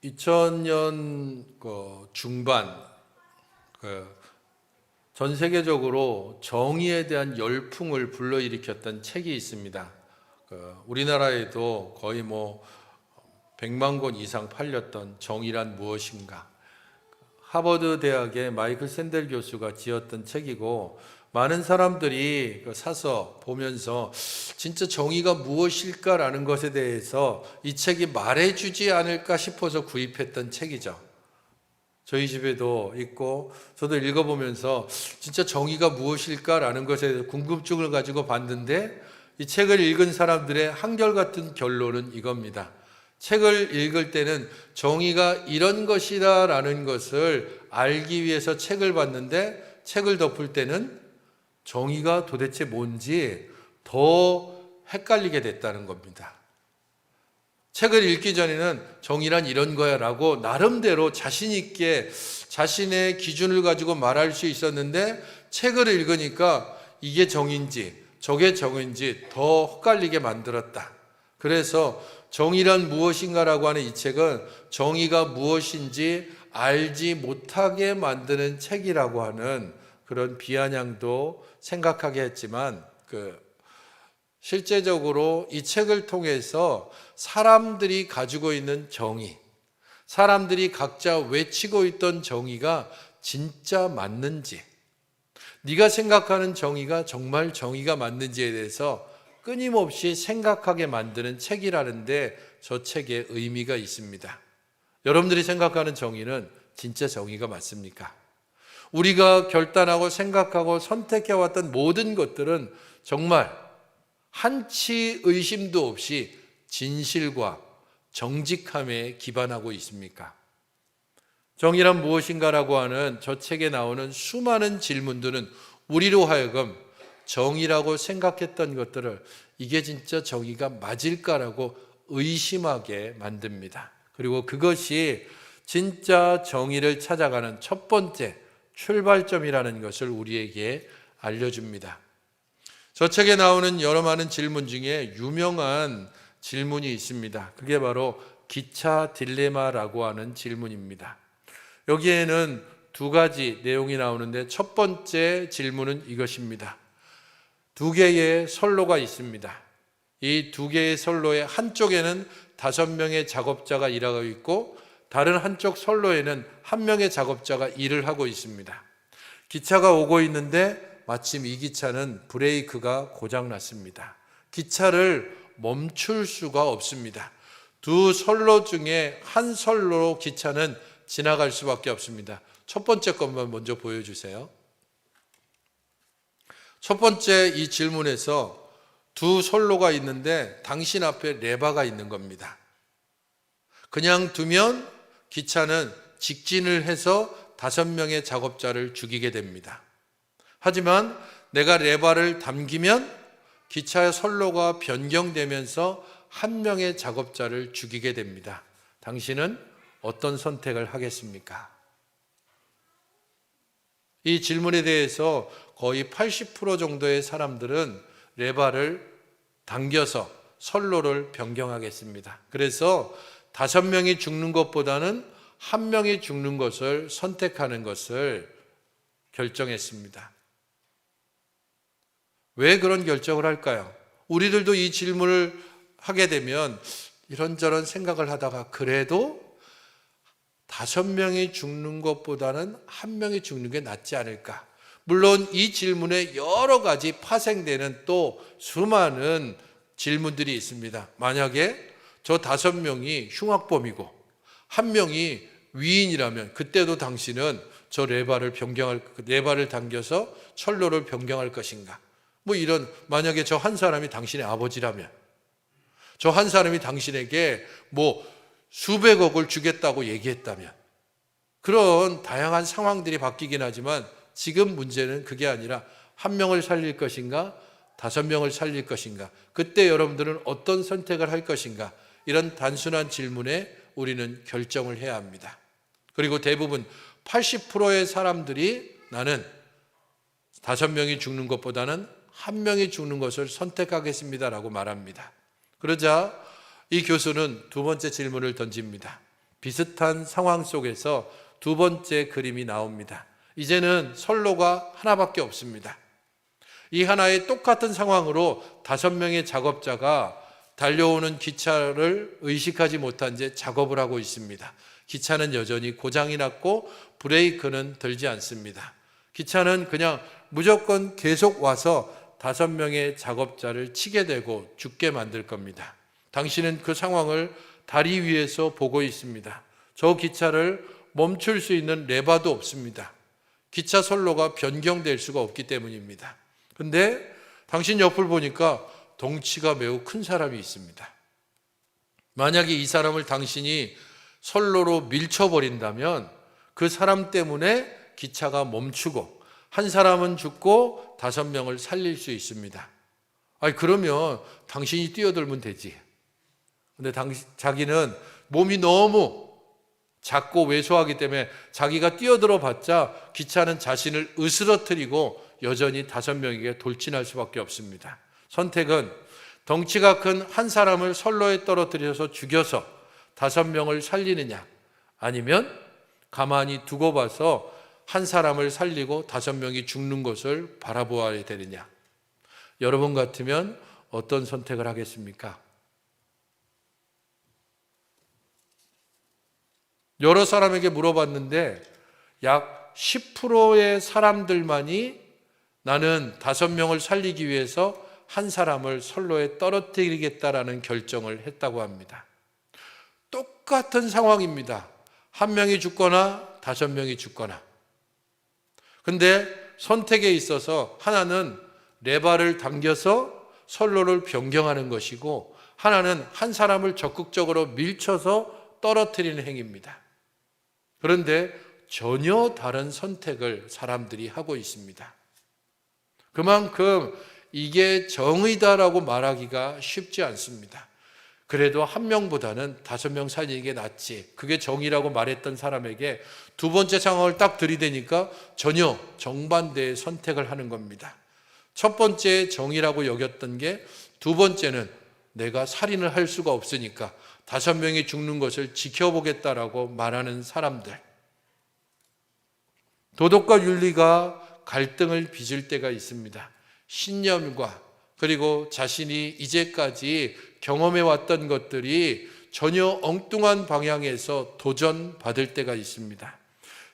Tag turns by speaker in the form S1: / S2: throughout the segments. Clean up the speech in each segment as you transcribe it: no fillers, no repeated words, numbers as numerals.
S1: 2000년 중반 전 세계적으로 정의에 대한 열풍을 불러일으켰던 책이 있습니다. 우리나라에도 거의 100만 권 이상 팔렸던 정의란 무엇인가. 하버드 대학의 마이클 샌델 교수가 지었던 책이고, 많은 사람들이 사서 보면서 진짜 정의가 무엇일까라는 것에 대해서 이 책이 말해주지 않을까 싶어서 구입했던 책이죠. 저희 집에도 있고, 저도 읽어보면서 진짜 정의가 무엇일까라는 것에 대해서 궁금증을 가지고 봤는데, 이 책을 읽은 사람들의 한결같은 결론은 이겁니다. 책을 읽을 때는 정의가 이런 것이다라는 것을 알기 위해서 책을 봤는데, 책을 덮을 때는 정의가 도대체 뭔지 더 헷갈리게 됐다는 겁니다. 책을 읽기 전에는 정의란 이런 거야 라고 나름대로 자신 있게 자신의 기준을 가지고 말할 수 있었는데, 책을 읽으니까 이게 정의인지 저게 정의인지 더 헷갈리게 만들었다. 그래서 정의란 무엇인가라고 하는 이 책은 정의가 무엇인지 알지 못하게 만드는 책이라고 하는 그런 비아냥도 생각하게 했지만, 실제적으로 이 책을 통해서 사람들이 가지고 있는 정의, 사람들이 각자 외치고 있던 정의가 진짜 맞는지, 네가 생각하는 정의가 정말 정의가 맞는지에 대해서 끊임없이 생각하게 만드는 책이라는데, 저 책에 의미가 있습니다. 여러분들이 생각하는 정의는 진짜 정의가 맞습니까? 우리가 결단하고 생각하고 선택해왔던 모든 것들은 정말 한치 의심도 없이 진실과 정직함에 기반하고 있습니까? 정의란 무엇인가라고 하는 저 책에 나오는 수많은 질문들은 우리로 하여금 정의라고 생각했던 것들을 이게 진짜 정의가 맞을까라고 의심하게 만듭니다. 그리고 그것이 진짜 정의를 찾아가는 첫 번째 출발점이라는 것을 우리에게 알려줍니다. 저 책에 나오는 여러 많은 질문 중에 유명한 질문이 있습니다. 그게 바로 기차 딜레마라고 하는 질문입니다. 여기에는 두 가지 내용이 나오는데, 첫 번째 질문은 이것입니다. 두 개의 선로가 있습니다. 이 두 개의 선로의 한쪽에는 5명의 작업자가 일하고 있고, 다른 한쪽 선로에는 1명의 작업자가 일을 하고 있습니다. 기차가 오고 있는데 마침 이 기차는 브레이크가 고장났습니다. 기차를 멈출 수가 없습니다. 두 선로 중에 한 선로로 기차는 지나갈 수밖에 없습니다. 첫 번째 것만 먼저 보여주세요. 첫 번째 이 질문에서 두 선로가 있는데 당신 앞에 레바가 있는 겁니다. 그냥 두면 기차는 직진을 해서 5명의 작업자를 죽이게 됩니다. 하지만 내가 레바를 당기면 기차의 선로가 변경되면서 1명의 작업자를 죽이게 됩니다. 당신은 어떤 선택을 하겠습니까? 이 질문에 대해서 거의 80% 정도의 사람들은 레바를 당겨서 선로를 변경하겠습니다. 그래서 5명이 죽는 것보다는 1명이 죽는 것을 선택하는 것을 결정했습니다. 왜 그런 결정을 할까요? 우리들도 이 질문을 하게 되면 이런저런 생각을 하다가 그래도 5명이 죽는 것보다는 1명이 죽는 게 낫지 않을까? 물론 이 질문에 여러 가지 파생되는 또 수많은 질문들이 있습니다. 만약에 저 5명이 흉악범이고 1명이 위인이라면 그때도 당신은 저 레바를 당겨서 철로를 변경할 것인가? 이런, 만약에 저 한 사람이 당신의 아버지라면, 저 한 사람이 당신에게 수백억을 주겠다고 얘기했다면, 그런 다양한 상황들이 바뀌긴 하지만 지금 문제는 그게 아니라 1명을 살릴 것인가 5명을 살릴 것인가, 그때 여러분들은 어떤 선택을 할 것인가, 이런 단순한 질문에 우리는 결정을 해야 합니다. 그리고 대부분 80%의 사람들이 나는 5명이 죽는 것보다는 1명이 죽는 것을 선택하겠습니다라고 말합니다. 그러자 이 교수는 두 번째 질문을 던집니다. 비슷한 상황 속에서 두 번째 그림이 나옵니다. 이제는 선로가 하나밖에 없습니다. 이 하나의 똑같은 상황으로 5명의 작업자가 달려오는 기차를 의식하지 못한 채 작업을 하고 있습니다. 기차는 여전히 고장이 났고 브레이크는 들지 않습니다. 기차는 그냥 무조건 계속 와서 5명의 작업자를 치게 되고 죽게 만들 겁니다. 당신은 그 상황을 다리 위에서 보고 있습니다. 저 기차를 멈출 수 있는 레바도 없습니다. 기차 선로가 변경될 수가 없기 때문입니다. 근데 당신 옆을 보니까 덩치가 매우 큰 사람이 있습니다. 만약에 이 사람을 당신이 선로로 밀쳐버린다면 그 사람 때문에 기차가 멈추고 한 사람은 죽고 5명을 살릴 수 있습니다. 그러면 당신이 뛰어들면 되지. 근데 자기는 몸이 너무 작고 왜소하기 때문에 자기가 뛰어들어 봤자 기차는 자신을 으스러뜨리고 여전히 5명에게 돌진할 수밖에 없습니다. 선택은 덩치가 큰 한 사람을 선로에 떨어뜨려서 죽여서 5명을 살리느냐, 아니면 가만히 두고 봐서 한 사람을 살리고 5명이 죽는 것을 바라보아야 되느냐. 여러분 같으면 어떤 선택을 하겠습니까? 여러 사람에게 물어봤는데 약 10%의 사람들만이 나는 5명을 살리기 위해서 한 사람을 선로에 떨어뜨리겠다라는 결정을 했다고 합니다. 똑같은 상황입니다. 한 명이 죽거나 5명이 죽거나. 근데 선택에 있어서 하나는 레바를 당겨서 선로를 변경하는 것이고, 하나는 한 사람을 적극적으로 밀쳐서 떨어뜨리는 행위입니다. 그런데 전혀 다른 선택을 사람들이 하고 있습니다. 그만큼 이게 정의다라고 말하기가 쉽지 않습니다. 그래도 한 명보다는 5명 살리는 게 낫지, 그게 정의라고 말했던 사람에게 두 번째 상황을 딱 들이대니까 전혀 정반대의 선택을 하는 겁니다. 첫 번째 정의라고 여겼던 게 두 번째는 내가 살인을 할 수가 없으니까 5명이 죽는 것을 지켜보겠다라고 말하는 사람들. 도덕과 윤리가 갈등을 빚을 때가 있습니다. 신념과 그리고 자신이 이제까지 경험해왔던 것들이 전혀 엉뚱한 방향에서 도전받을 때가 있습니다.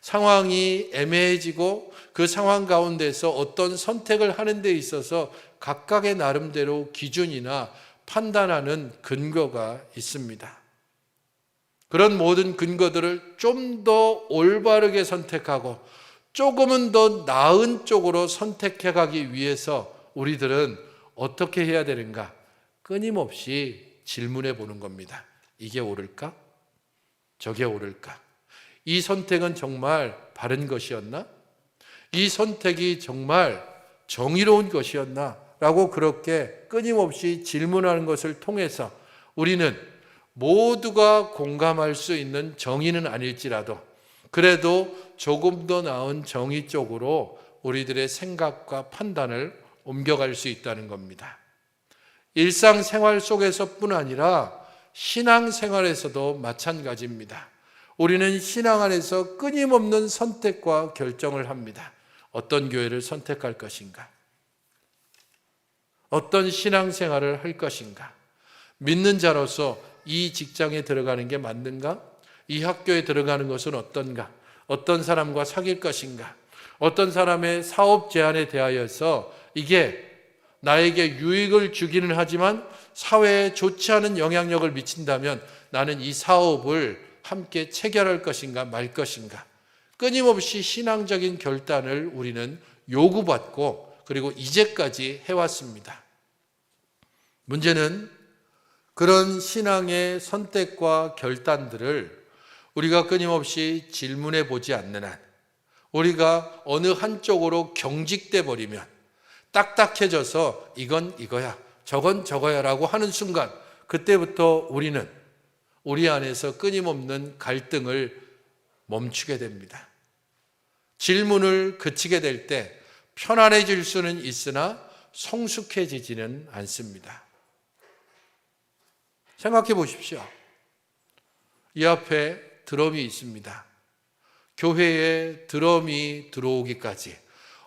S1: 상황이 애매해지고 그 상황 가운데서 어떤 선택을 하는 데 있어서 각각의 나름대로 기준이나 판단하는 근거가 있습니다. 그런 모든 근거들을 좀 더 올바르게 선택하고 조금은 더 나은 쪽으로 선택해 가기 위해서 우리들은 어떻게 해야 되는가? 끊임없이 질문해 보는 겁니다. 이게 옳을까? 저게 옳을까? 이 선택은 정말 바른 것이었나? 이 선택이 정말 정의로운 것이었나? 라고 그렇게 끊임없이 질문하는 것을 통해서 우리는 모두가 공감할 수 있는 정의는 아닐지라도 그래도 조금 더 나은 정의 쪽으로 우리들의 생각과 판단을 옮겨갈 수 있다는 겁니다. 일상생활 속에서뿐 아니라 신앙생활에서도 마찬가지입니다. 우리는 신앙 안에서 끊임없는 선택과 결정을 합니다. 어떤 교회를 선택할 것인가? 어떤 신앙생활을 할 것인가? 믿는 자로서 이 직장에 들어가는 게 맞는가? 이 학교에 들어가는 것은 어떤가? 어떤 사람과 사귈 것인가? 어떤 사람의 사업 제안에 대하여서 이게 나에게 유익을 주기는 하지만 사회에 좋지 않은 영향력을 미친다면 나는 이 사업을 함께 체결할 것인가 말 것인가? 끊임없이 신앙적인 결단을 우리는 요구받고 그리고 이제까지 해왔습니다. 문제는 그런 신앙의 선택과 결단들을 우리가 끊임없이 질문해 보지 않는 한, 우리가 어느 한쪽으로 경직돼 버리면 딱딱해져서 이건 이거야, 저건 저거야 라고 하는 순간 그때부터 우리는 우리 안에서 끊임없는 갈등을 멈추게 됩니다. 질문을 그치게 될 때 편안해질 수는 있으나 성숙해지지는 않습니다. 생각해 보십시오. 이 앞에 드럼이 있습니다. 교회에 드럼이 들어오기까지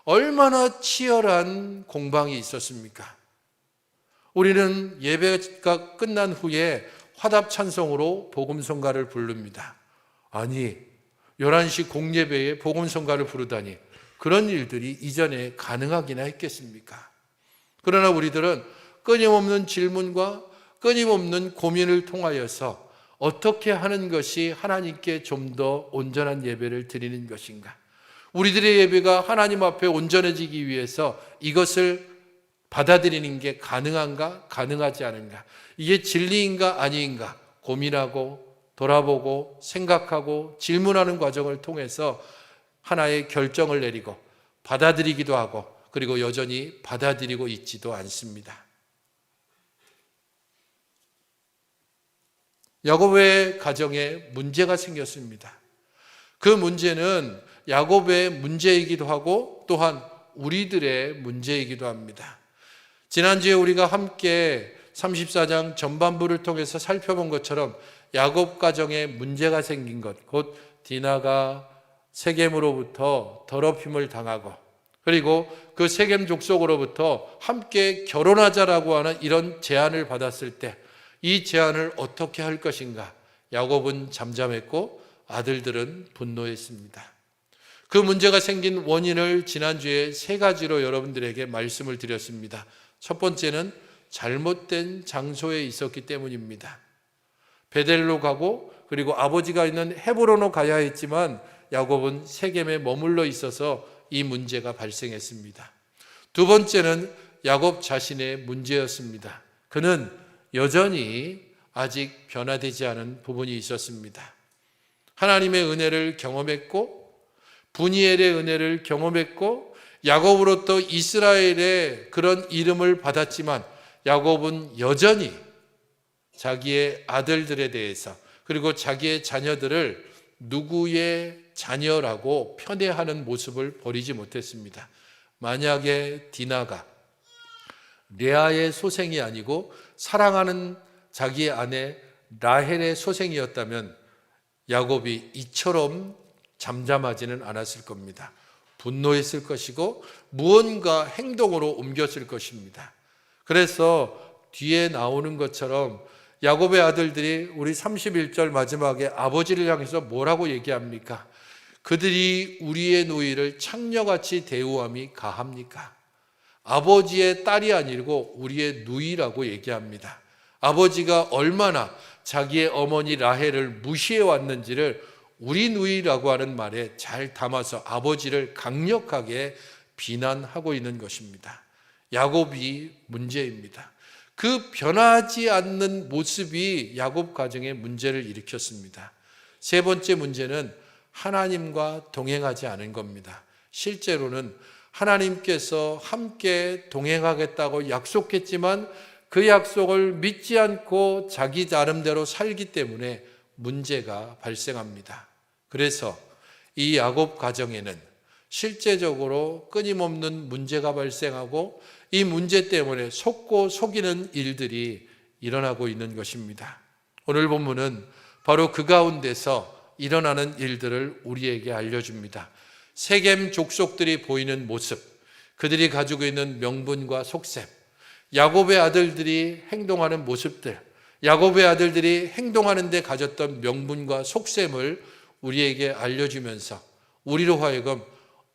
S1: 얼마나 치열한 공방이 있었습니까? 우리는 예배가 끝난 후에 화답 찬송으로 복음성가를 부릅니다. 아니, 11시 공예배에 복음성가를 부르다니 그런 일들이 이전에 가능하기나 했겠습니까? 그러나 우리들은 끊임없는 질문과 끊임없는 고민을 통하여서 어떻게 하는 것이 하나님께 좀 더 온전한 예배를 드리는 것인가? 우리들의 예배가 하나님 앞에 온전해지기 위해서 이것을 받아들이는 게 가능한가? 가능하지 않은가? 이게 진리인가? 아닌가? 고민하고 돌아보고 생각하고 질문하는 과정을 통해서 하나의 결정을 내리고 받아들이기도 하고 그리고 여전히 받아들이고 있지도 않습니다. 야곱의 가정에 문제가 생겼습니다. 그 문제는 야곱의 문제이기도 하고 또한 우리들의 문제이기도 합니다. 지난주에 우리가 함께 34장 전반부를 통해서 살펴본 것처럼 야곱 가정에 문제가 생긴 것, 곧 디나가 세겜으로부터 더럽힘을 당하고 그리고 그 세겜 족속으로부터 함께 결혼하자라고 하는 이런 제안을 받았을 때 이 제안을 어떻게 할 것인가? 야곱은 잠잠했고 아들들은 분노했습니다. 그 문제가 생긴 원인을 지난주에 3가지로 여러분들에게 말씀을 드렸습니다. 첫 번째는 잘못된 장소에 있었기 때문입니다. 베델로 가고 그리고 아버지가 있는 헤브론으로 가야 했지만 야곱은 세겜에 머물러 있어서 이 문제가 발생했습니다. 두 번째는 야곱 자신의 문제였습니다. 그는 여전히 아직 변화되지 않은 부분이 있었습니다. 하나님의 은혜를 경험했고 분이엘의 은혜를 경험했고 야곱으로부터 이스라엘의 그런 이름을 받았지만 야곱은 여전히 자기의 아들들에 대해서 그리고 자기의 자녀들을 누구의 자녀라고 편애하는 모습을 버리지 못했습니다. 만약에 디나가 레아의 소생이 아니고 사랑하는 자기의 아내 라헬의 소생이었다면 야곱이 이처럼 잠잠하지는 않았을 겁니다. 분노했을 것이고 무언가 행동으로 옮겼을 것입니다. 그래서 뒤에 나오는 것처럼 야곱의 아들들이 우리 31절 마지막에 아버지를 향해서 뭐라고 얘기합니까? 그들이 우리의 누이를 창녀같이 대우함이 가합니까? 아버지의 딸이 아니고 우리의 누이라고 얘기합니다. 아버지가 얼마나 자기의 어머니 라헬을 무시해 왔는지를 우리 누이라고 하는 말에 잘 담아서 아버지를 강력하게 비난하고 있는 것입니다. 야곱이 문제입니다. 그 변하지 않는 모습이 야곱 가정의 문제를 일으켰습니다. 세 번째 문제는 하나님과 동행하지 않은 겁니다. 실제로는 하나님께서 함께 동행하겠다고 약속했지만 그 약속을 믿지 않고 자기 나름대로 살기 때문에 문제가 발생합니다. 그래서 이 야곱 가정에는 실제적으로 끊임없는 문제가 발생하고 이 문제 때문에 속고 속이는 일들이 일어나고 있는 것입니다. 오늘 본문은 바로 그 가운데서 일어나는 일들을 우리에게 알려줍니다. 세겜 족속들이 보이는 모습, 그들이 가지고 있는 명분과 속셈, 야곱의 아들들이 행동하는 모습들, 야곱의 아들들이 행동하는 데 가졌던 명분과 속셈을 우리에게 알려주면서 우리로 하여금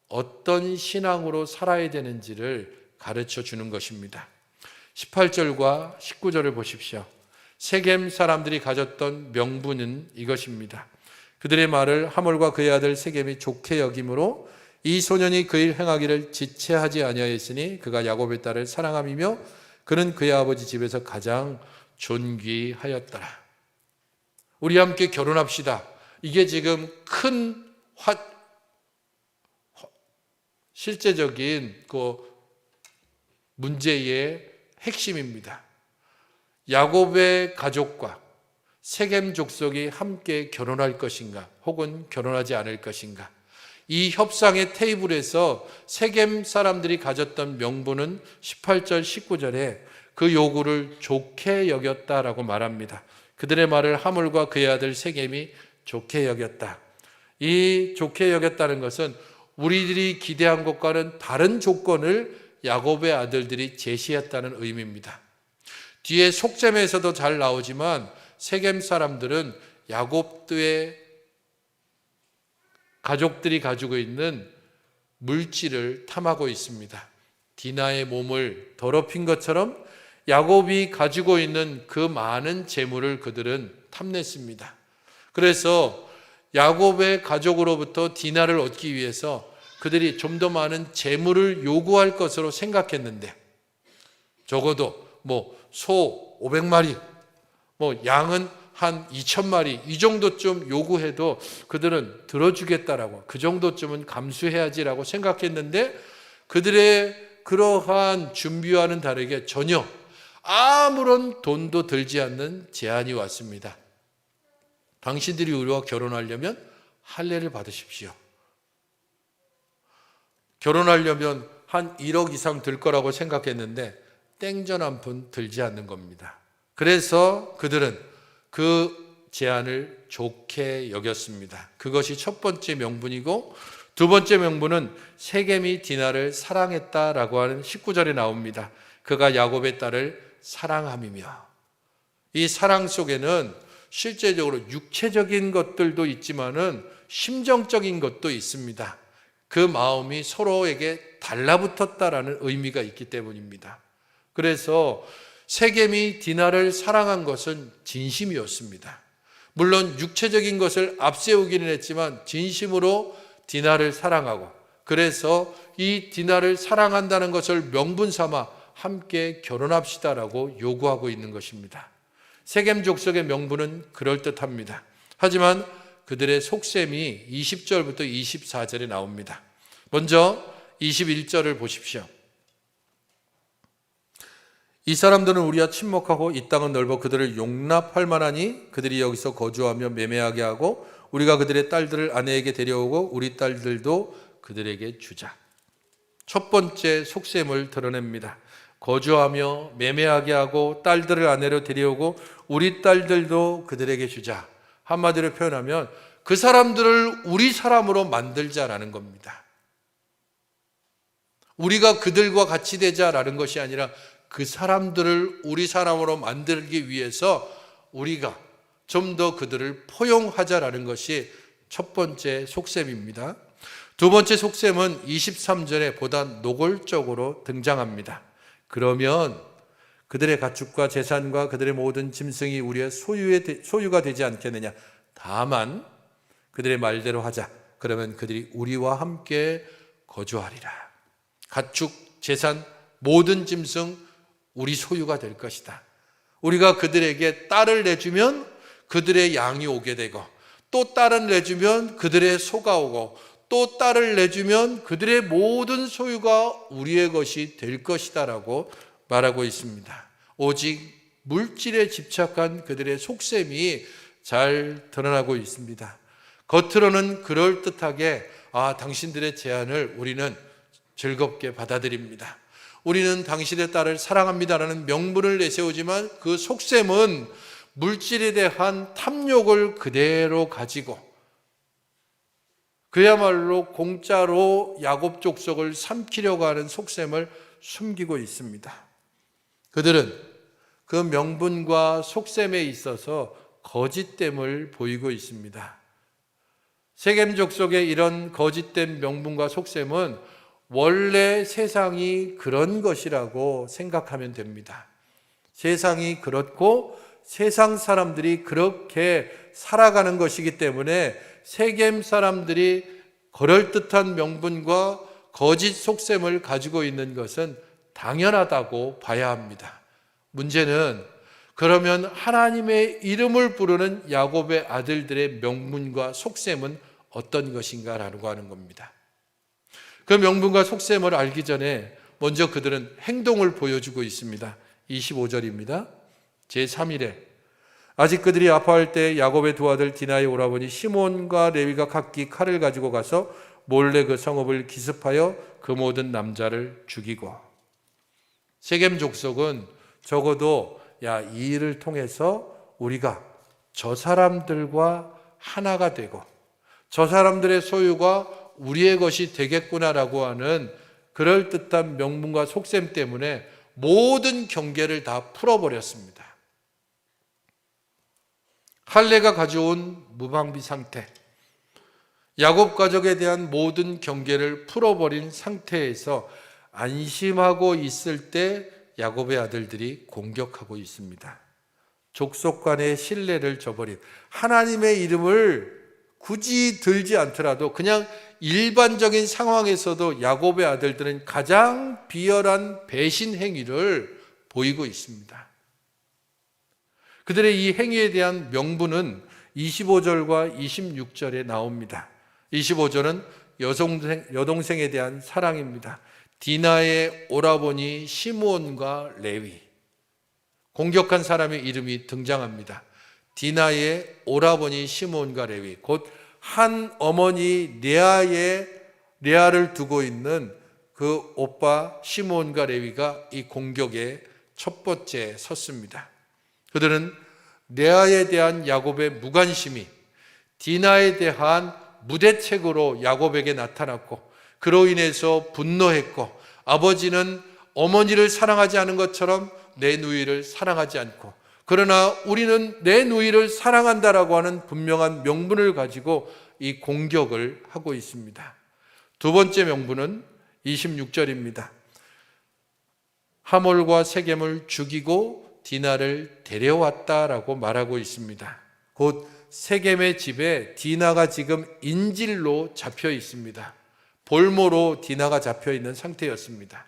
S1: 어떤 신앙으로 살아야 되는지를 가르쳐 주는 것입니다. 18절과 19절을 보십시오. 세겜 사람들이 가졌던 명분은 이것입니다. 그들의 말을 하몰과 그의 아들 세겜이 좋게 여김으로 이 소년이 그 일 행하기를 지체하지 아니하였으니 그가 야곱의 딸을 사랑함이며 그는 그의 아버지 집에서 가장 존귀하였더라. 우리 함께 결혼합시다. 이게 지금 큰 실제적인 그 문제의 핵심입니다. 야곱의 가족과 세겜 족속이 함께 결혼할 것인가 혹은 결혼하지 않을 것인가. 이 협상의 테이블에서 세겜 사람들이 가졌던 명분은 18절 19절에 그 요구를 좋게 여겼다라고 말합니다. 그들의 말을 하몰과 그의 아들 세겜이 좋게 여겼다. 이 좋게 여겼다는 것은 우리들이 기대한 것과는 다른 조건을 야곱의 아들들이 제시했다는 의미입니다. 뒤에 속셈에서도 잘 나오지만 세겜 사람들은 야곱의 가족들이 가지고 있는 물질을 탐하고 있습니다. 디나의 몸을 더럽힌 것처럼 야곱이 가지고 있는 그 많은 재물을 그들은 탐냈습니다. 그래서 야곱의 가족으로부터 디나를 얻기 위해서 그들이 좀 더 많은 재물을 요구할 것으로 생각했는데, 적어도 소 500마리, 양은 한 2,000마리 이 정도쯤 요구해도 그들은 들어주겠다라고, 그 정도쯤은 감수해야지라고 생각했는데, 그들의 그러한 준비와는 다르게 전혀 아무런 돈도 들지 않는 제안이 왔습니다. 당신들이 우리와 결혼하려면 할례를 받으십시오. 결혼하려면 한 1억 이상 들 거라고 생각했는데 땡전 한 푼 들지 않는 겁니다. 그래서 그들은 그 제안을 좋게 여겼습니다. 그것이 첫 번째 명분이고, 두 번째 명분은 세겜이 디나를 사랑했다라고 하는 19절에 나옵니다. 그가 야곱의 딸을 사랑함이며, 이 사랑 속에는 실제적으로 육체적인 것들도 있지만은 심정적인 것도 있습니다. 그 마음이 서로에게 달라붙었다라는 의미가 있기 때문입니다. 그래서 세겜이 디나를 사랑한 것은 진심이었습니다. 물론 육체적인 것을 앞세우기는 했지만 진심으로 디나를 사랑하고, 그래서 이 디나를 사랑한다는 것을 명분 삼아 함께 결혼합시다라고 요구하고 있는 것입니다. 세겜 족속의 명분은 그럴듯합니다. 하지만 그들의 속셈이 20절부터 24절에 나옵니다. 먼저 21절을 보십시오. 이 사람들은 우리와 친목하고 이 땅은 넓어 그들을 용납할 만하니 그들이 여기서 거주하며 매매하게 하고 우리가 그들의 딸들을 아내에게 데려오고 우리 딸들도 그들에게 주자. 첫 번째 속셈을 드러냅니다. 거주하며 매매하게 하고 딸들을 아내로 데려오고 우리 딸들도 그들에게 주자. 한마디로 표현하면 그 사람들을 우리 사람으로 만들자라는 겁니다. 우리가 그들과 같이 되자라는 것이 아니라 그 사람들을 우리 사람으로 만들기 위해서 우리가 좀 더 그들을 포용하자라는 것이 첫 번째 속셈입니다. 두 번째 속셈은 23절에 보다 노골적으로 등장합니다. 그러면 그들의 가축과 재산과 그들의 모든 짐승이 우리의 소유가 되지 않겠느냐. 다만 그들의 말대로 하자. 그러면 그들이 우리와 함께 거주하리라. 가축, 재산, 모든 짐승 우리 소유가 될 것이다. 우리가 그들에게 딸을 내주면 그들의 양이 오게 되고, 또 딸을 내주면 그들의 소가 오고, 또 딸을 내주면 그들의 모든 소유가 우리의 것이 될 것이다라고 말하고 있습니다. 오직 물질에 집착한 그들의 속셈이 잘 드러나고 있습니다. 겉으로는 그럴듯하게 당신들의 제안을 우리는 즐겁게 받아들입니다. 우리는 당신의 딸을 사랑합니다라는 명분을 내세우지만 그 속셈은 물질에 대한 탐욕을 그대로 가지고 그야말로 공짜로 야곱 족속을 삼키려고 하는 속셈을 숨기고 있습니다. 그들은 그 명분과 속셈에 있어서 거짓됨을 보이고 있습니다. 세겜 족속의 이런 거짓된 명분과 속셈은 원래 세상이 그런 것이라고 생각하면 됩니다. 세상이 그렇고 세상 사람들이 그렇게 살아가는 것이기 때문에 세겜 사람들이 그럴듯한 명분과 거짓 속셈을 가지고 있는 것은 당연하다고 봐야 합니다. 문제는 그러면 하나님의 이름을 부르는 야곱의 아들들의 명분과 속셈은 어떤 것인가라고 하는 겁니다. 그 명분과 속셈을 알기 전에 먼저 그들은 행동을 보여주고 있습니다. 25절입니다. 제3일에 아직 그들이 아파할 때 야곱의 두 아들 디나의 오라버니 시몬과 레위가 각기 칼을 가지고 가서 몰래 그 성읍을 기습하여 그 모든 남자를 죽이고, 세겜 족속은 적어도 이 일을 통해서 우리가 저 사람들과 하나가 되고 저 사람들의 소유가 우리의 것이 되겠구나라고 하는 그럴듯한 명분과 속셈 때문에 모든 경계를 다 풀어버렸습니다. 할례가 가져온 무방비 상태, 야곱 가족에 대한 모든 경계를 풀어버린 상태에서 안심하고 있을 때 야곱의 아들들이 공격하고 있습니다. 족속 간의 신뢰를 저버린, 하나님의 이름을 굳이 들지 않더라도 그냥 일반적인 상황에서도 야곱의 아들들은 가장 비열한 배신 행위를 보이고 있습니다. 그들의 이 행위에 대한 명분은 25절과 26절에 나옵니다. 25절은 여동생에 대한 사랑입니다. 디나의 오라버니 시므온과 레위, 공격한 사람의 이름이 등장합니다. 디나의 오라버니 시므온과 레위, 곧 한 어머니 레아를 두고 있는 그 오빠 시므온과 레위가 이 공격의 첫 번째에 섰습니다. 그들은 레아에 대한 야곱의 무관심이 디나에 대한 무대책으로 야곱에게 나타났고, 그로 인해서 분노했고, 아버지는 어머니를 사랑하지 않은 것처럼 내 누이를 사랑하지 않고, 그러나 우리는 내 누이를 사랑한다라고 하는 분명한 명분을 가지고 이 공격을 하고 있습니다. 두 번째 명분은 26절입니다. 하몰과 세겜을 죽이고 디나를 데려왔다라고 말하고 있습니다. 곧 세겜의 집에 디나가 지금 인질로 잡혀 있습니다. 볼모로 디나가 잡혀 있는 상태였습니다.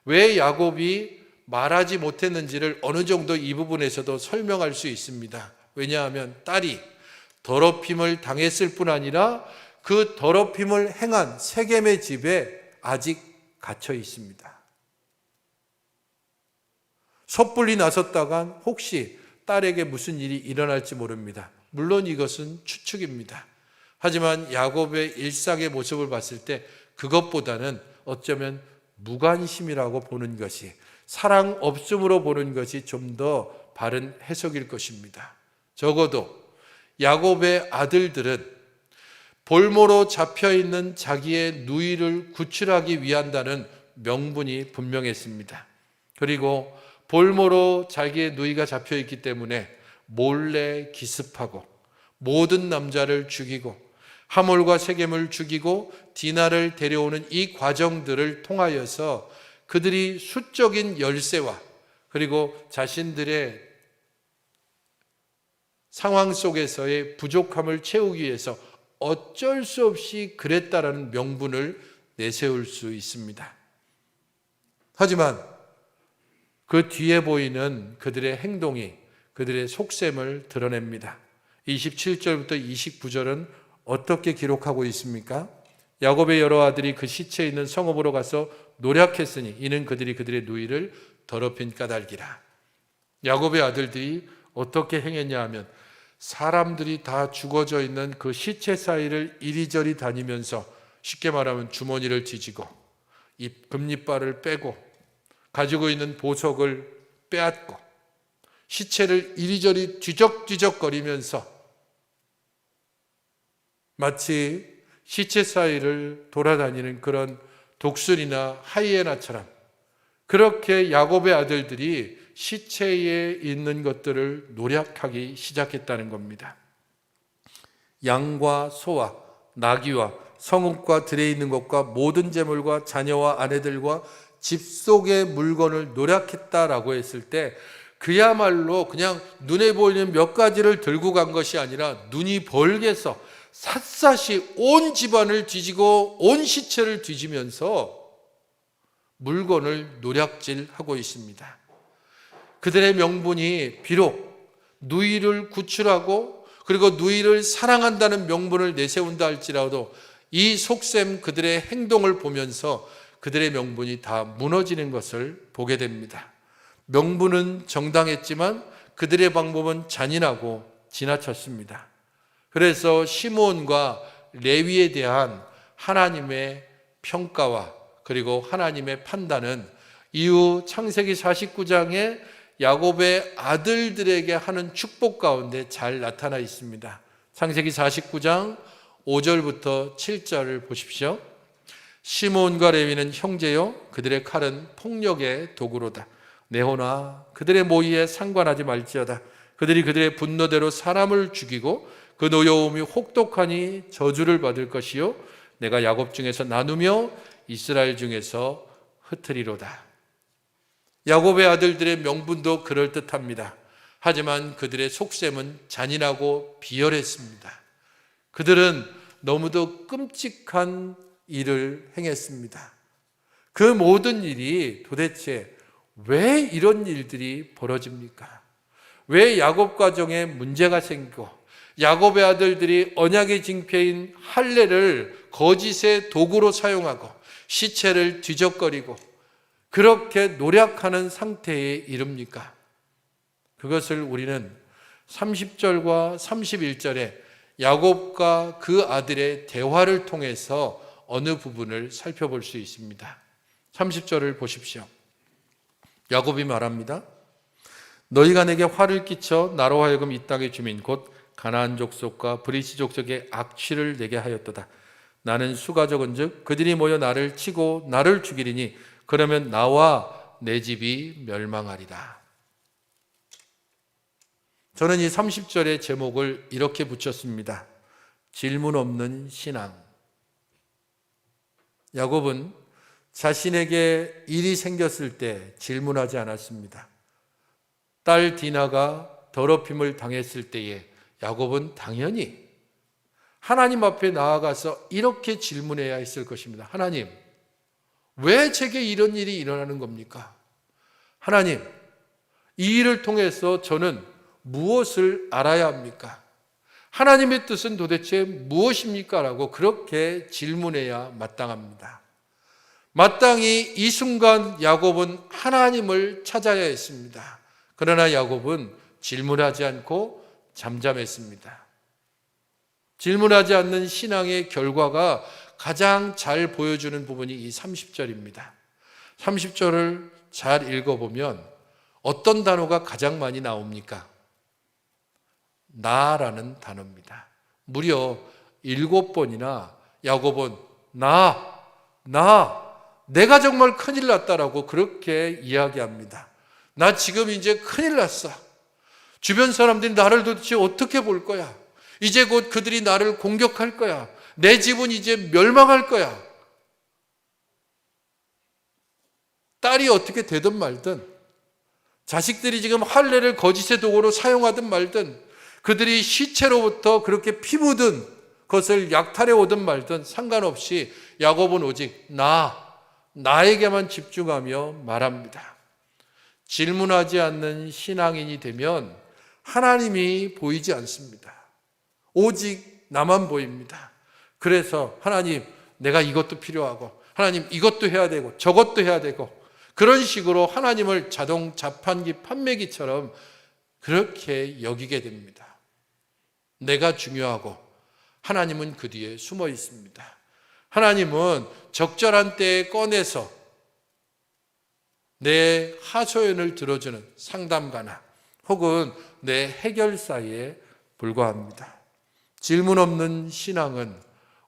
S1: 왜 야곱이 말하지 못했는지를 어느 정도 이 부분에서도 설명할 수 있습니다. 왜냐하면 딸이 더럽힘을 당했을 뿐 아니라 그 더럽힘을 행한 세겜의 집에 아직 갇혀 있습니다. 섣불리 나섰다간 혹시 딸에게 무슨 일이 일어날지 모릅니다. 물론 이것은 추측입니다. 하지만 야곱의 일상의 모습을 봤을 때 그것보다는 어쩌면 무관심이라고 보는 것이, 사랑 없음으로 보는 것이 좀 더 바른 해석일 것입니다. 적어도 야곱의 아들들은 볼모로 잡혀있는 자기의 누이를 구출하기 위한다는 명분이 분명했습니다. 그리고 볼모로 자기의 누이가 잡혀있기 때문에 몰래 기습하고 모든 남자를 죽이고 하몰과 세겜을 죽이고 디나를 데려오는 이 과정들을 통하여서 그들이 수적인 열세와 그리고 자신들의 상황 속에서의 부족함을 채우기 위해서 어쩔 수 없이 그랬다라는 명분을 내세울 수 있습니다. 하지만 그 뒤에 보이는 그들의 행동이 그들의 속셈을 드러냅니다. 27절부터 29절은 어떻게 기록하고 있습니까? 야곱의 여러 아들이 그 시체에 있는 성읍으로 가서 노략했으니 이는 그들이 그들의 누이를 더럽힌 까닭이라. 야곱의 아들들이 어떻게 행했냐 하면 사람들이 다 죽어져 있는 그 시체 사이를 이리저리 다니면서, 쉽게 말하면 주머니를 뒤지고 이 금리발을 빼고 가지고 있는 보석을 빼앗고 시체를 이리저리 뒤적뒤적거리면서 마치 시체 사이를 돌아다니는 그런 독수리나 하이에나처럼 그렇게 야곱의 아들들이 시체에 있는 것들을 노략하기 시작했다는 겁니다. 양과 소와 나귀와 성읍과 들에 있는 것과 모든 재물과 자녀와 아내들과 집 속의 물건을 노략했다라고 했을 때 그야말로 그냥 눈에 보이는 몇 가지를 들고 간 것이 아니라 눈이 벌게서 샅샅이 온 집안을 뒤지고 온 시체를 뒤지면서 물건을 노략질하고 있습니다. 그들의 명분이 비록 누이를 구출하고 그리고 누이를 사랑한다는 명분을 내세운다 할지라도 이 속셈 그들의 행동을 보면서 그들의 명분이 다 무너지는 것을 보게 됩니다. 명분은 정당했지만 그들의 방법은 잔인하고 지나쳤습니다. 그래서 시므온과 레위에 대한 하나님의 평가와 그리고 하나님의 판단은 이후 창세기 49장에 야곱의 아들들에게 하는 축복 가운데 잘 나타나 있습니다. 창세기 49장 5절부터 7절을 보십시오. 시므온과 레위는 형제요, 그들의 칼은 폭력의 도구로다. 네호나 그들의 모의에 상관하지 말지어다. 그들이 그들의 분노대로 사람을 죽이고 그 노여움이 혹독하니 저주를 받을 것이요, 내가 야곱 중에서 나누며 이스라엘 중에서 흩으리로다. 야곱의 아들들의 명분도 그럴듯합니다. 하지만 그들의 속셈은 잔인하고 비열했습니다. 그들은 너무도 끔찍한 일을 행했습니다. 그 모든 일이 도대체 왜 이런 일들이 벌어집니까? 왜 야곱 가정에 문제가 생기고 야곱의 아들들이 언약의 징표인 할례를 거짓의 도구로 사용하고 시체를 뒤적거리고 그렇게 노력하는 상태에 이릅니까? 그것을 우리는 30절과 31절에 야곱과 그 아들의 대화를 통해서 어느 부분을 살펴볼 수 있습니다. 30절을 보십시오. 야곱이 말합니다. 너희가 내게 화를 끼쳐 나로 하여금 이 땅의 주민 곧 가나안 족속과 브리스 족속의 악취를 내게 하였도다. 나는 수가 적은즉 그들이 모여 나를 치고 나를 죽이리니 그러면 나와 내 집이 멸망하리라. 저는 이 30절의 제목을 이렇게 붙였습니다. 질문 없는 신앙. 야곱은 자신에게 일이 생겼을 때 질문하지 않았습니다. 딸 디나가 더럽힘을 당했을 때에 야곱은 당연히 하나님 앞에 나아가서 이렇게 질문해야 했을 것입니다. 하나님, 왜 제게 이런 일이 일어나는 겁니까? 하나님, 이 일을 통해서 저는 무엇을 알아야 합니까? 하나님의 뜻은 도대체 무엇입니까? 라고 그렇게 질문해야 마땅합니다. 마땅히 이 순간 야곱은 하나님을 찾아야 했습니다. 그러나 야곱은 질문하지 않고 잠잠했습니다. 질문하지 않는 신앙의 결과가 가장 잘 보여주는 부분이 이 30절입니다. 30절을 잘 읽어보면 어떤 단어가 가장 많이 나옵니까? 나라는 단어입니다. 무려 7번이나 야곱은 내가 정말 큰일 났다라고 그렇게 이야기합니다. 나 지금 이제 큰일 났어. 주변 사람들이 나를 도대체 어떻게 볼 거야? 이제 곧 그들이 나를 공격할 거야. 내 집은 이제 멸망할 거야. 딸이 어떻게 되든 말든, 자식들이 지금 할례를 거짓의 도구로 사용하든 말든, 그들이 시체로부터 그렇게 피 묻은 것을 약탈해 오든 말든 상관없이 야곱은 오직 나에게만 집중하며 말합니다. 질문하지 않는 신앙인이 되면 하나님이 보이지 않습니다. 오직 나만 보입니다. 그래서 하나님, 내가 이것도 필요하고, 하나님 이것도 해야 되고 저것도 해야 되고, 그런 식으로 하나님을 자동 자판기 판매기처럼 그렇게 여기게 됩니다. 내가 중요하고 하나님은 그 뒤에 숨어 있습니다. 하나님은 적절한 때에 꺼내서 내 하소연을 들어주는 상담가나 혹은 내 해결사에 불과합니다. 질문 없는 신앙은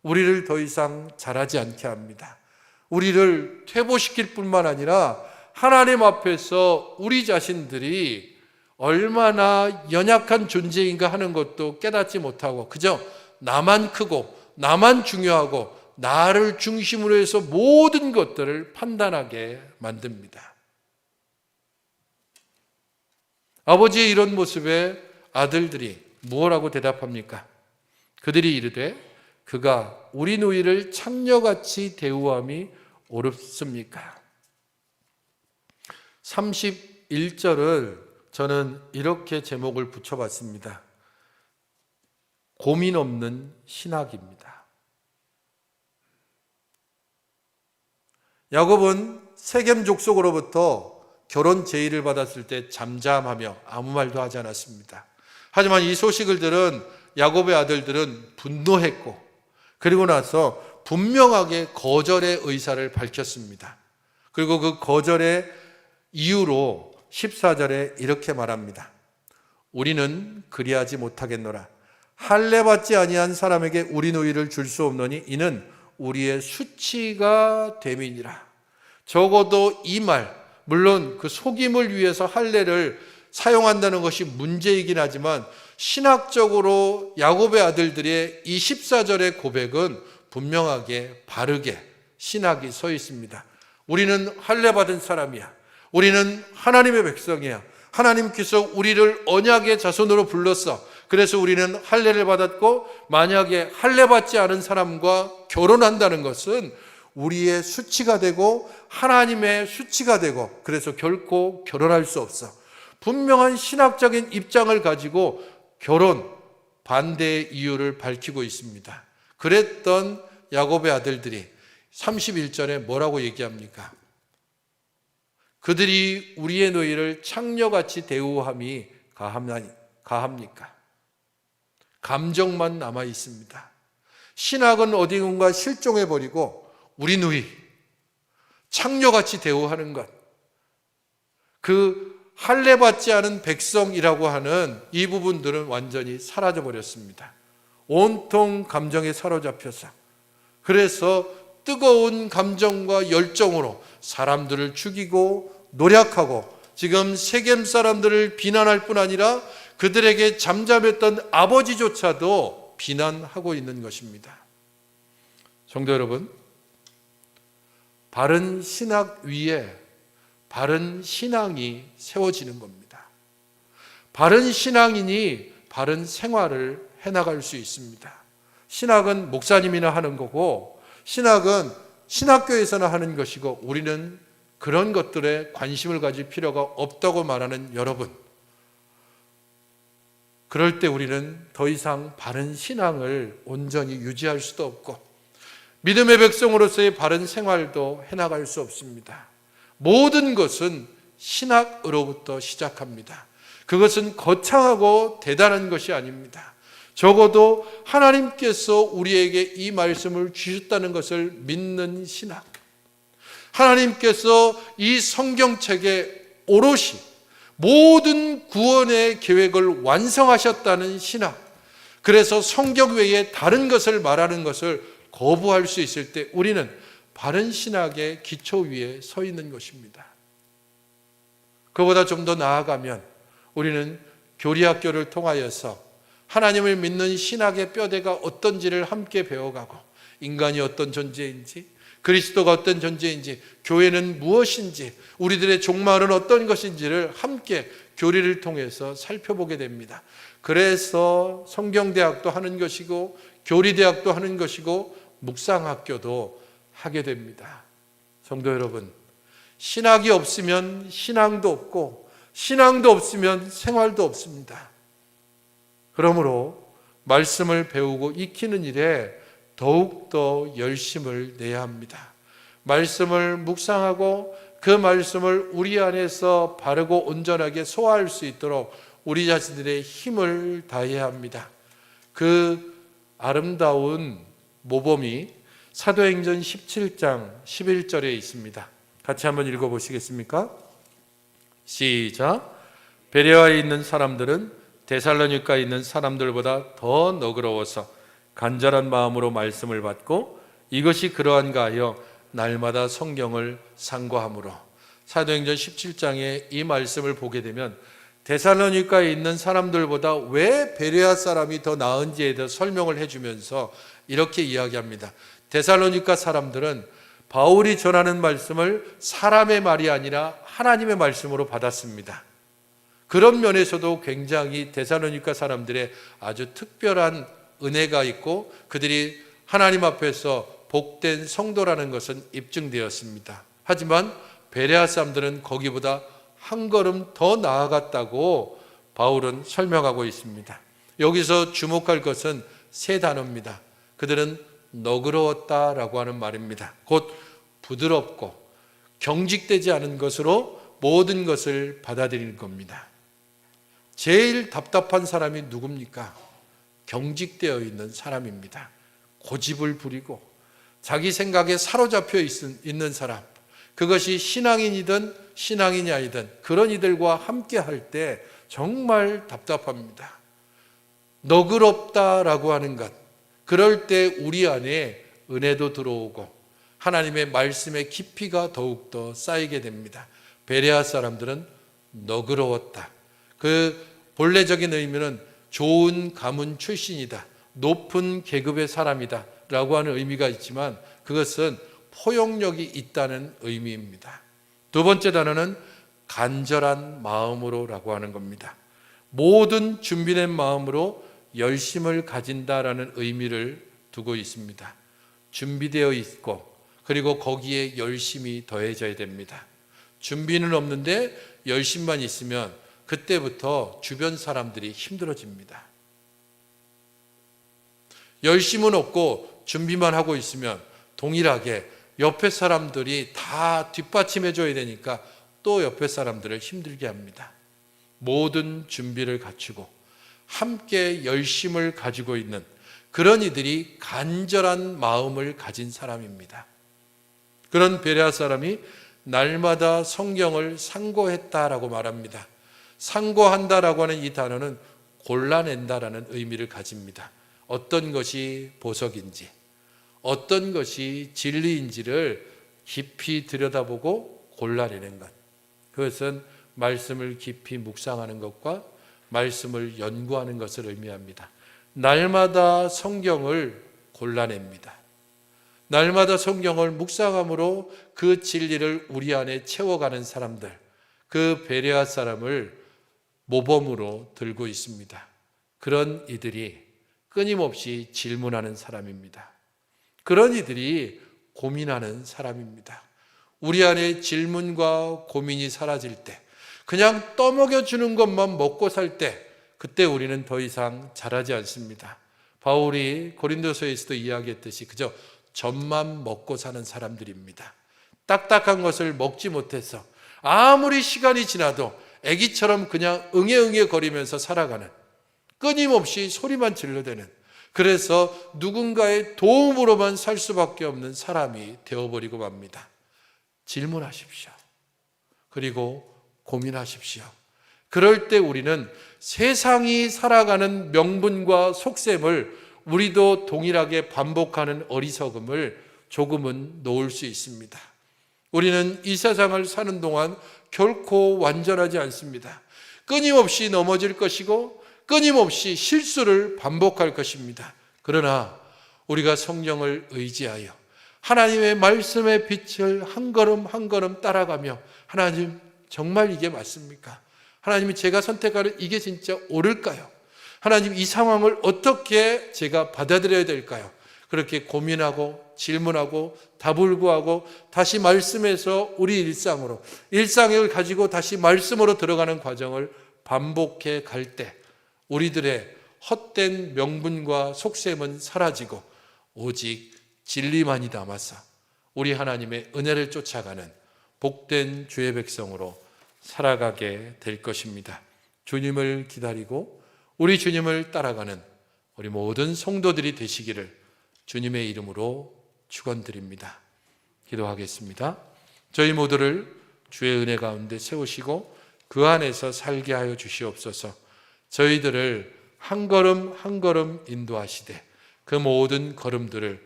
S1: 우리를 더 이상 자라지 않게 합니다. 우리를 퇴보시킬 뿐만 아니라 하나님 앞에서 우리 자신들이 얼마나 연약한 존재인가 하는 것도 깨닫지 못하고 그저 나만 크고 나만 중요하고 나를 중심으로 해서 모든 것들을 판단하게 만듭니다. 아버지의 이런 모습에 아들들이 무엇라고 대답합니까? 그들이 이르되 그가 우리 누이를 창녀같이 대우함이 옳습니까? 31절을 저는 이렇게 제목을 붙여봤습니다. 고민 없는 신학입니다. 야곱은 세겜 족속으로부터 결혼 제의를 받았을 때 잠잠하며 아무 말도 하지 않았습니다. 하지만 이 소식을 들은 야곱의 아들들은 분노했고 그리고 나서 분명하게 거절의 의사를 밝혔습니다. 그리고 그 거절의 이유로 14절에 이렇게 말합니다. 우리는 그리하지 못하겠노라. 할례 받지 아니한 사람에게 우리 누이를 줄 수 없노니 이는 우리의 수치가 됨이니라. 적어도 이 말, 물론 그 속임을 위해서 할례를 사용한다는 것이 문제이긴 하지만 신학적으로 야곱의 아들들의 이 14절의 고백은 분명하게 바르게 신학이 서 있습니다. 우리는 할례 받은 사람이야. 우리는 하나님의 백성이야. 하나님께서 우리를 언약의 자손으로 불렀어. 그래서 우리는 할례를 받았고, 만약에 할례 받지 않은 사람과 결혼한다는 것은 우리의 수치가 되고 하나님의 수치가 되고, 그래서 결코 결혼할 수 없어. 분명한 신학적인 입장을 가지고 결혼 반대의 이유를 밝히고 있습니다. 그랬던 야곱의 아들들이 31절에 뭐라고 얘기합니까? 그들이 우리의 너희를 창녀같이 대우함이 가합니까? 감정만 남아 있습니다. 신학은 어디론가 실종해버리고 우리 누이, 창녀같이 대우하는 것, 그 할례 받지 않은 백성이라고 하는 이 부분들은 완전히 사라져버렸습니다. 온통 감정에 사로잡혀서, 그래서 뜨거운 감정과 열정으로 사람들을 죽이고 노략하고, 지금 세겜 사람들을 비난할 뿐 아니라 그들에게 잠잠했던 아버지조차도 비난하고 있는 것입니다. 성도 여러분, 바른 신학 위에 바른 신앙이 세워지는 겁니다. 바른 신앙인이 바른 생활을 해나갈 수 있습니다. 신학은 목사님이나 하는 거고, 신학은 신학교에서나 하는 것이고, 우리는 그런 것들에 관심을 가질 필요가 없다고 말하는 여러분, 그럴 때 우리는 더 이상 바른 신앙을 온전히 유지할 수도 없고 믿음의 백성으로서의 바른 생활도 해나갈 수 없습니다. 모든 것은 신학으로부터 시작합니다. 그것은 거창하고 대단한 것이 아닙니다. 적어도 하나님께서 우리에게 이 말씀을 주셨다는 것을 믿는 신학, 하나님께서 이 성경책에 오롯이 모든 구원의 계획을 완성하셨다는 신학, 그래서 성경 외에 다른 것을 말하는 것을 거부할 수 있을 때 우리는 바른 신학의 기초 위에 서 있는 것입니다. 그보다 좀 더 나아가면 우리는 교리학교를 통하여서 하나님을 믿는 신학의 뼈대가 어떤지를 함께 배워가고, 인간이 어떤 존재인지, 그리스도가 어떤 존재인지, 교회는 무엇인지, 우리들의 종말은 어떤 것인지를 함께 교리를 통해서 살펴보게 됩니다. 그래서 성경대학도 하는 것이고 교리대학도 하는 것이고 묵상학교도 하게 됩니다. 성도 여러분, 신학이 없으면 신앙도 없고 신앙도 없으면 생활도 없습니다. 그러므로 말씀을 배우고 익히는 일에 더욱더 열심을 내야 합니다. 말씀을 묵상하고 그 말씀을 우리 안에서 바르고 온전하게 소화할 수 있도록 우리 자신들의 힘을 다해야 합니다. 그 아름다운 모범이 사도행전 17장 11절에 있습니다. 같이 한번 읽어보시겠습니까? 시작. 베레아에 있는 사람들은 데살로니가에 있는 사람들보다 더 너그러워서 간절한 마음으로 말씀을 받고 이것이 그러한가 하여 날마다 성경을 상고하므로. 사도행전 17장에 이 말씀을 보게 되면 데살로니가에 있는 사람들보다 왜 베레아 사람이 더 나은지에 대해 설명을 해주면서 이렇게 이야기합니다. 데살로니가 사람들은 바울이 전하는 말씀을 사람의 말이 아니라 하나님의 말씀으로 받았습니다. 그런 면에서도 굉장히 데살로니가 사람들의 아주 특별한 은혜가 있고 그들이 하나님 앞에서 복된 성도라는 것은 입증되었습니다. 하지만 베레아 사람들은 거기보다 한 걸음 더 나아갔다고 바울은 설명하고 있습니다. 여기서 주목할 것은 세 단어입니다. 그들은 너그러웠다라고 하는 말입니다. 곧 부드럽고 경직되지 않은 것으로 모든 것을 받아들이는 겁니다. 제일 답답한 사람이 누굽니까? 경직되어 있는 사람입니다. 고집을 부리고 자기 생각에 사로잡혀 있는 사람, 그것이 신앙인이든 신앙인이 아니든 그런 이들과 함께 할 때 정말 답답합니다. 너그럽다라고 하는 것, 그럴 때 우리 안에 은혜도 들어오고 하나님의 말씀의 깊이가 더욱더 쌓이게 됩니다. 베레아 사람들은 너그러웠다. 그 본래적인 의미는 좋은 가문 출신이다, 높은 계급의 사람이다 라고 하는 의미가 있지만 그것은 포용력이 있다는 의미입니다. 두 번째 단어는 간절한 마음으로 라고 하는 겁니다. 모든 준비된 마음으로 열심을 가진다라는 의미를 두고 있습니다. 준비되어 있고 그리고 거기에 열심이 더해져야 됩니다. 준비는 없는데 열심만 있으면 그때부터 주변 사람들이 힘들어집니다. 열심은 없고 준비만 하고 있으면 동일하게 옆에 사람들이 다 뒷받침해 줘야 되니까 또 옆에 사람들을 힘들게 합니다. 모든 준비를 갖추고 함께 열심을 가지고 있는 그런 이들이 간절한 마음을 가진 사람입니다. 그런 베레아 사람이 날마다 성경을 상고했다라고 말합니다. 상고한다라고 하는 이 단어는 골라낸다라는 의미를 가집니다. 어떤 것이 보석인지, 어떤 것이 진리인지를 깊이 들여다보고 골라내는 것. 그것은 말씀을 깊이 묵상하는 것과 말씀을 연구하는 것을 의미합니다. 날마다 성경을 골라냅니다. 날마다 성경을 묵상함으로 그 진리를 우리 안에 채워가는 사람들, 그 베레아 사람을 모범으로 들고 있습니다. 그런 이들이 끊임없이 질문하는 사람입니다. 그런 이들이 고민하는 사람입니다. 우리 안에 질문과 고민이 사라질 때, 그냥 떠먹여주는 것만 먹고 살 때, 그때 우리는 더 이상 자라지 않습니다. 바울이 고린도서에서도 이야기했듯이 그저 젖만 먹고 사는 사람들입니다. 딱딱한 것을 먹지 못해서 아무리 시간이 지나도 애기처럼 그냥 응애응애 거리면서 살아가는, 끊임없이 소리만 질러대는, 그래서 누군가의 도움으로만 살 수밖에 없는 사람이 되어버리고 맙니다. 질문하십시오. 그리고 고민하십시오. 그럴 때 우리는 세상이 살아가는 명분과 속셈을 우리도 동일하게 반복하는 어리석음을 조금은 놓을 수 있습니다. 우리는 이 세상을 사는 동안 결코 완전하지 않습니다. 끊임없이 넘어질 것이고 끊임없이 실수를 반복할 것입니다. 그러나 우리가 성령을 의지하여 하나님의 말씀의 빛을 한 걸음 한 걸음 따라가며, 하나님 정말 이게 맞습니까? 하나님이 제가 선택하는 이게 진짜 옳을까요? 하나님 이 상황을 어떻게 제가 받아들여야 될까요? 그렇게 고민하고 질문하고 답을 구하고 다시 말씀에서 우리 일상을 가지고 다시 말씀으로 들어가는 과정을 반복해 갈 때 우리들의 헛된 명분과 속셈은 사라지고 오직 진리만이 남아서 우리 하나님의 은혜를 쫓아가는 복된 주의 백성으로 살아가게 될 것입니다. 주님을 기다리고 우리 주님을 따라가는 우리 모든 성도들이 되시기를 주님의 이름으로 축원드립니다. 기도하겠습니다. 저희 모두를 주의 은혜 가운데 세우시고 그 안에서 살게 하여 주시옵소서. 저희들을 한 걸음 한 걸음 인도하시되 그 모든 걸음들을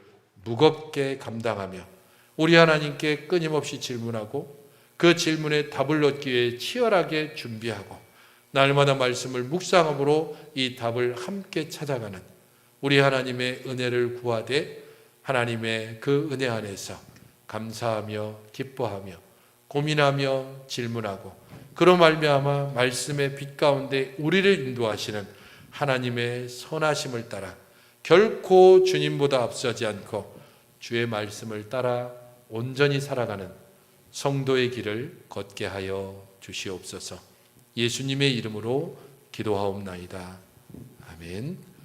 S1: 무겁게 감당하며 우리 하나님께 끊임없이 질문하고 그 질문에 답을 얻기 위해 치열하게 준비하고 날마다 말씀을 묵상함으로 이 답을 함께 찾아가는 우리 하나님의 은혜를 구하되 하나님의 그 은혜 안에서 감사하며 기뻐하며 고민하며 질문하고 그로 말미암아 말씀의 빛 가운데 우리를 인도하시는 하나님의 선하심을 따라 결코 주님보다 앞서지 않고 주의 말씀을 따라 온전히 살아가는 성도의 길을 걷게 하여 주시옵소서. 예수님의 이름으로 기도하옵나이다. 아멘.